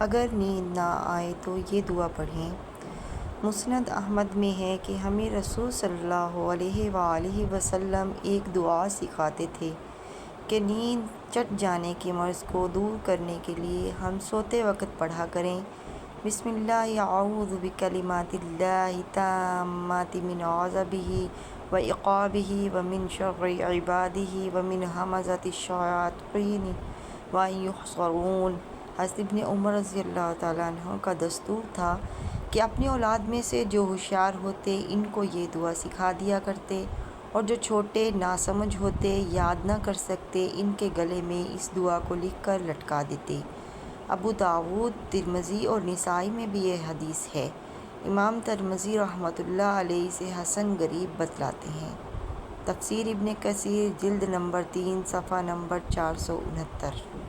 अगर नींद ना आए तो ये दुआ पढ़ें। मुस्नद अहमद में है कि हमें रसूल सल्लल्लाहु अलैहि वसल्लम एक दुआ सिखाते थे कि नींद चट जाने के मर्ज़ को दूर करने के लिए हम सोते वक्त पढ़ा करें, बिस्मिल्लाह अऊज़ु बिकलिमातिल्लाहि ताम्माति मिन अज़ाबिही व इक़ाबिही व मिन शर्रि इबादिही व मिन हमाज़ातिश शयातीन व अन युहशरून। हज़रत इब्न उमर रज़ियल्लाहु ताला अन्हु का दस्तूर था कि अपनी औलाद में से जो होशियार होते इनको ये दुआ सिखा दिया करते, और जो छोटे नासमझ होते, याद ना कर सकते, इनके गले में इस दुआ को लिख कर लटका देते। अबू दाऊद, तिरमिज़ी और निसाई में भी यह हदीस है। इमाम तिरमिज़ी रहमतुल्लाह अलैहि से हसन गरीब बतलाते हैं। तफसीर इब्न कसीर जिल्द नंबर 3 सफ़ा नंबर 469।